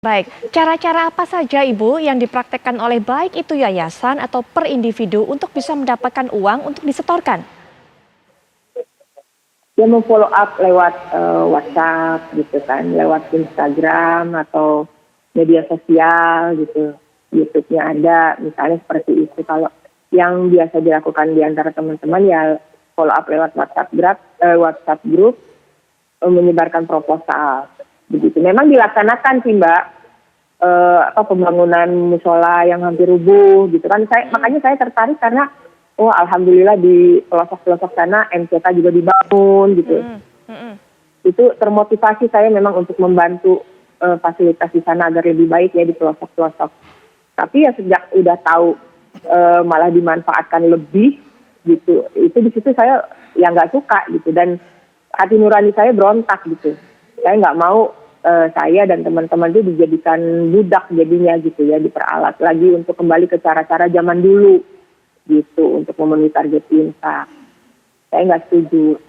Baik, cara-cara apa saja Ibu yang dipraktekkan oleh baik itu yayasan atau per individu untuk bisa mendapatkan uang untuk disetorkan? Dia mau-follow up lewat, WhatsApp gitu kan, lewat Instagram atau media sosial gitu, YouTube-nya ada, misalnya seperti itu. Kalau yang biasa dilakukan di antara teman-teman ya follow up lewat WhatsApp grup, menyebarkan proposal, begitu. Memang dilaksanakan sih Mbak, pembangunan musola yang hampir rubuh gitu kan. Makanya saya tertarik karena alhamdulillah di pelosok-pelosok sana MCK juga dibangun gitu. Mhm, mhm. Itu termotivasi saya memang untuk membantu fasilitas di sana agar lebih baik ya di pelosok-pelosok. Tapi ya sejak udah tahu malah dimanfaatkan lebih gitu, itu di situ saya ya nggak suka gitu, dan hati nurani saya berontak gitu. Saya nggak mau saya dan teman-teman itu dijadikan budak jadinya gitu ya, diperalat lagi untuk kembali ke cara-cara zaman dulu gitu untuk memenuhi target infak. Saya nggak setuju.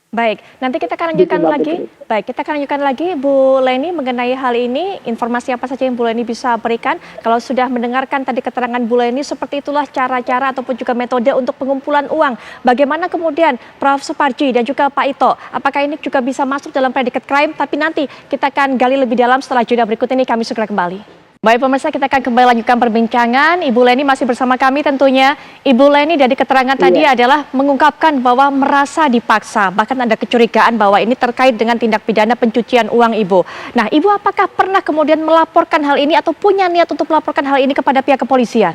Baik, nanti kita akan Gitu lanjutkan Mbak lagi. Putri. Baik, kita akan lanjutkan lagi Bu Leni mengenai hal ini. Informasi apa saja yang Bu Leni bisa berikan? Kalau sudah mendengarkan tadi keterangan Bu Leni, seperti itulah cara-cara ataupun juga metode untuk pengumpulan uang. Bagaimana kemudian Prof. Suparji dan juga Pak Ito, apakah ini juga bisa masuk dalam predicate crime? Tapi nanti kita akan gali lebih dalam setelah jeda berikut ini. Kami segera kembali. Baik pemirsa, kita akan kembali lanjutkan perbincangan. Ibu Leni masih bersama kami tentunya. Ibu Leni dari keterangan tadi adalah mengungkapkan bahwa merasa dipaksa. Bahkan ada kecurigaan bahwa ini terkait dengan tindak pidana pencucian uang Ibu. Nah, Ibu apakah pernah kemudian melaporkan hal ini atau punya niat untuk melaporkan hal ini kepada pihak kepolisian?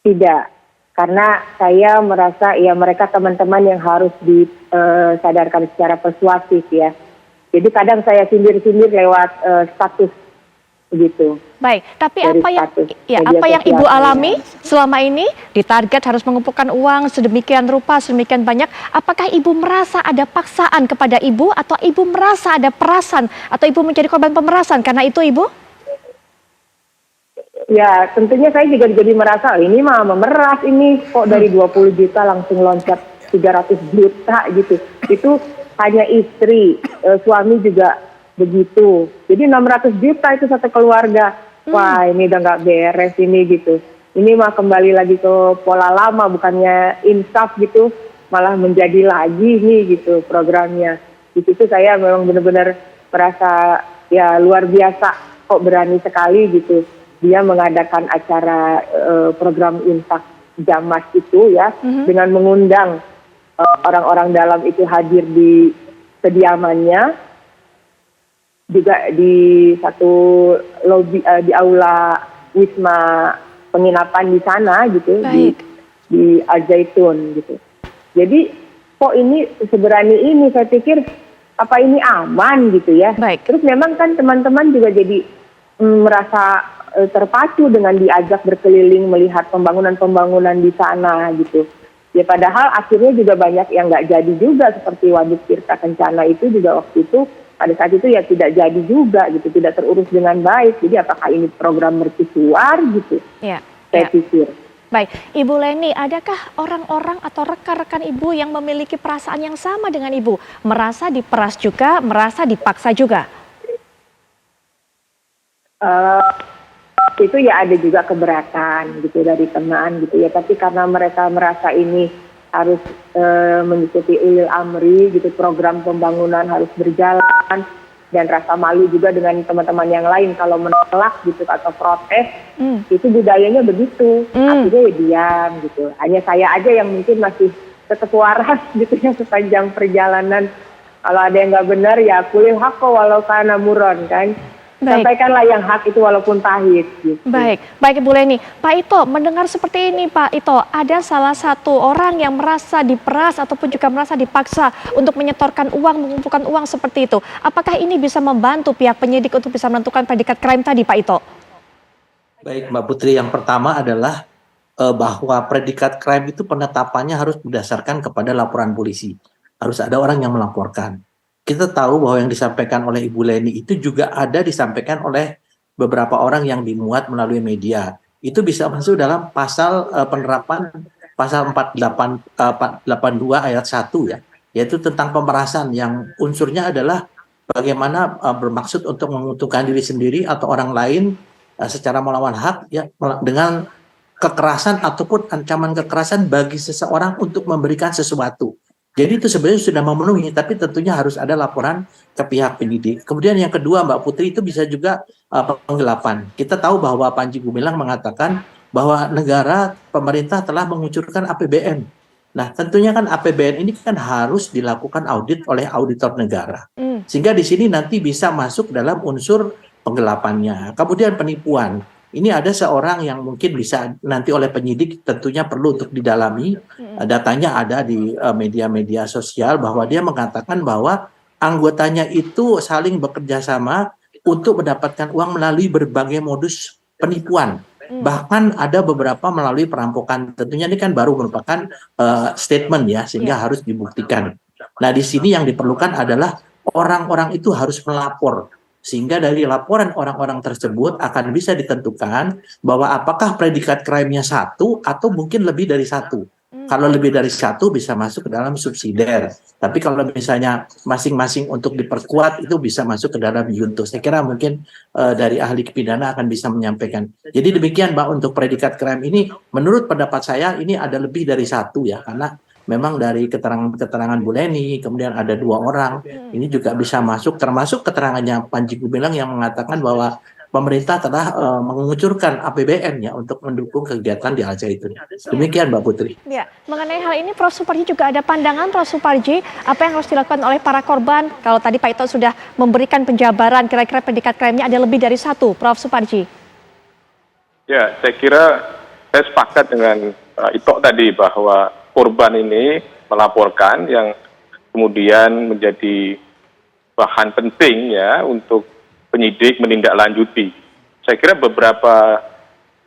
Tidak, karena saya merasa ya mereka teman-teman yang harus disadarkan secara persuasif ya. Jadi kadang saya sindir-sindir lewat status begitu. Baik, tapi Dari apa yang status apa media yang sosial Ibu saya. alami selama ini ditarget harus mengumpulkan uang sedemikian rupa, sedemikian banyak, apakah Ibu merasa ada paksaan kepada Ibu atau Ibu merasa ada perasan atau Ibu menjadi korban pemerasan karena itu Ibu? Ya tentunya saya juga jadi merasa ini mah memeras, ini kok dari 20 juta langsung loncat 300 juta gitu. Itu hanya istri, suami juga begitu. Jadi 600 juta itu satu keluarga. Wah ini udah nggak beres ini gitu. Ini mah kembali lagi ke pola lama, bukannya insaf gitu, malah menjadi lagi nih gitu programnya. Di situ saya memang benar-benar merasa ya luar biasa, kok berani sekali gitu dia mengadakan acara program infak Jamas itu ya, dengan mengundang orang-orang dalam itu hadir di kediamannya, juga di satu lobi di aula wisma penginapan di sana gitu. Baik. Di Al Zaitun gitu. Jadi kok ini seberani ini, saya pikir apa ini aman gitu ya. Baik. Terus memang kan teman-teman juga jadi merasa terpacu dengan diajak berkeliling melihat pembangunan-pembangunan di sana gitu. Ya padahal akhirnya juga banyak yang nggak jadi juga, seperti Waduk Tirta Kencana itu juga waktu itu pada saat itu ya tidak jadi juga gitu, tidak terurus dengan baik. Jadi apakah ini program mercusuar gitu? Ya. Saya pikir. Baik, Ibu Leni, adakah orang-orang atau rekan-rekan Ibu yang memiliki perasaan yang sama dengan Ibu? Merasa diperas juga, merasa dipaksa juga? Itu ya ada juga keberatan gitu dari teman gitu ya, tapi karena mereka merasa ini harus mengikuti ulil amri gitu, program pembangunan harus berjalan, dan rasa malu juga dengan teman-teman yang lain kalau menolak gitu atau protes, itu budayanya begitu, akhirnya ya diam gitu. Hanya saya aja yang mungkin masih tetap waras gitu ya sepanjang perjalanan. Kalau ada yang nggak benar ya kulil haqqa walau kana muron kan. Baik. Sampaikanlah yang hak itu walaupun pahit gitu. Baik, baik Ibu Leni. Pak Ito, mendengar seperti ini Pak Ito, ada salah satu orang yang merasa diperas ataupun juga merasa dipaksa untuk menyetorkan uang, mengumpulkan uang seperti itu. Apakah ini bisa membantu pihak penyidik untuk bisa menentukan predikat crime tadi Pak Ito? Baik Mbak Putri, yang pertama adalah bahwa predikat crime itu penetapannya harus berdasarkan kepada laporan polisi. Harus ada orang yang melaporkan. Kita tahu bahwa yang disampaikan oleh Ibu Leni itu juga ada disampaikan oleh beberapa orang yang dimuat melalui media. Itu bisa masuk dalam pasal penerapan pasal 482 ayat 1 ya, yaitu tentang pemerasan yang unsurnya adalah bagaimana bermaksud untuk menguntungkan diri sendiri atau orang lain secara melawan hak ya dengan kekerasan ataupun ancaman kekerasan bagi seseorang untuk memberikan sesuatu. Jadi itu sebenarnya sudah memenuhi, tapi tentunya harus ada laporan ke pihak penyidik. Kemudian yang kedua, Mbak Putri, itu bisa juga penggelapan. Kita tahu bahwa Panji Gumilang mengatakan bahwa negara, pemerintah telah mengucurkan APBN. Nah, tentunya kan APBN ini kan harus dilakukan audit oleh auditor negara. Sehingga di sini nanti bisa masuk dalam unsur penggelapannya. Kemudian penipuan. Ini ada seorang yang mungkin bisa nanti oleh penyidik tentunya perlu untuk didalami. Datanya ada di media-media sosial bahwa dia mengatakan bahwa anggotanya itu saling bekerja sama untuk mendapatkan uang melalui berbagai modus penipuan. Bahkan ada beberapa melalui perampokan. Tentunya ini kan baru merupakan statement ya, sehingga harus dibuktikan. Nah, di sini yang diperlukan adalah orang-orang itu harus melapor. Sehingga dari laporan orang-orang tersebut akan bisa ditentukan bahwa apakah predikat crime-nya satu atau mungkin lebih dari satu. Kalau lebih dari satu bisa masuk ke dalam subsidiar. Tapi kalau misalnya masing-masing untuk diperkuat itu bisa masuk ke dalam junto. Saya kira mungkin dari ahli pidana akan bisa menyampaikan. Jadi demikian Mbak untuk predikat crime ini menurut pendapat saya ini ada lebih dari satu ya. Karena memang dari keterangan Bu Leni, kemudian ada 2 orang, ini juga bisa masuk, termasuk keterangannya Panji Gumilang yang mengatakan bahwa pemerintah telah mengucurkan APBN ya untuk mendukung kegiatan di Al Zaitun. Demikian Mbak Putri. Ya, mengenai hal ini Prof. Suparji juga ada pandangan Prof. Suparji, apa yang harus dilakukan oleh para korban? Kalau tadi Pak Ito sudah memberikan penjabaran, kira-kira predikat crime-nya ada lebih dari satu, Prof. Suparji. Ya, saya kira saya sepakat dengan Ito tadi bahwa korban ini melaporkan yang kemudian menjadi bahan penting ya untuk penyidik menindaklanjuti. Saya kira beberapa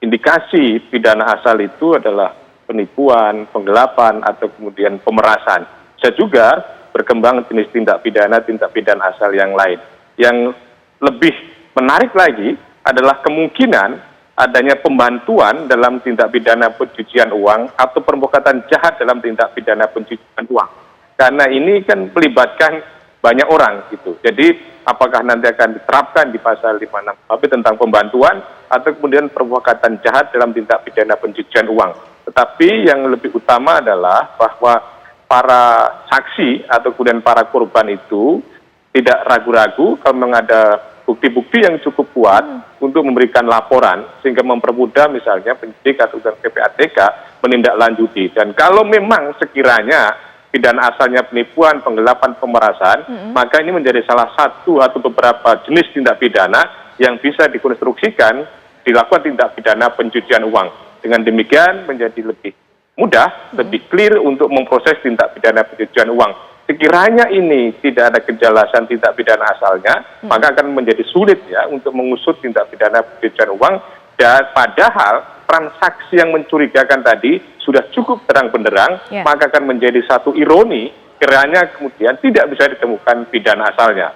indikasi pidana asal itu adalah penipuan, penggelapan, atau kemudian pemerasan. Bisa juga berkembang jenis tindak pidana asal yang lain. Yang lebih menarik lagi adalah kemungkinan adanya pembantuan dalam tindak pidana pencucian uang atau perbuatan jahat dalam tindak pidana pencucian uang. Karena ini kan melibatkan banyak orang gitu. Jadi apakah nanti akan diterapkan di pasal 56 tapi tentang pembantuan atau kemudian perbuatan jahat dalam tindak pidana pencucian uang. Tetapi yang lebih utama adalah bahwa para saksi atau kemudian para korban itu tidak ragu-ragu kalau memang ada bukti-bukti yang cukup kuat untuk memberikan laporan sehingga mempermudah misalnya penyidik atau PPATK menindaklanjuti. Dan kalau memang sekiranya pidana asalnya penipuan, penggelapan, pemerasan, maka ini menjadi salah satu atau beberapa jenis tindak pidana yang bisa dikonstruksikan dilakukan tindak pidana pencucian uang. Dengan demikian menjadi lebih mudah, lebih clear untuk memproses tindak pidana pencucian uang. Sekiranya ini tidak ada kejelasan tindak pidana asalnya, maka akan menjadi sulit ya untuk mengusut tindak pidana pencucian uang. Dan padahal transaksi yang mencurigakan tadi sudah cukup terang benderang, maka akan menjadi satu ironi kiranya kemudian tidak bisa ditemukan pidana asalnya.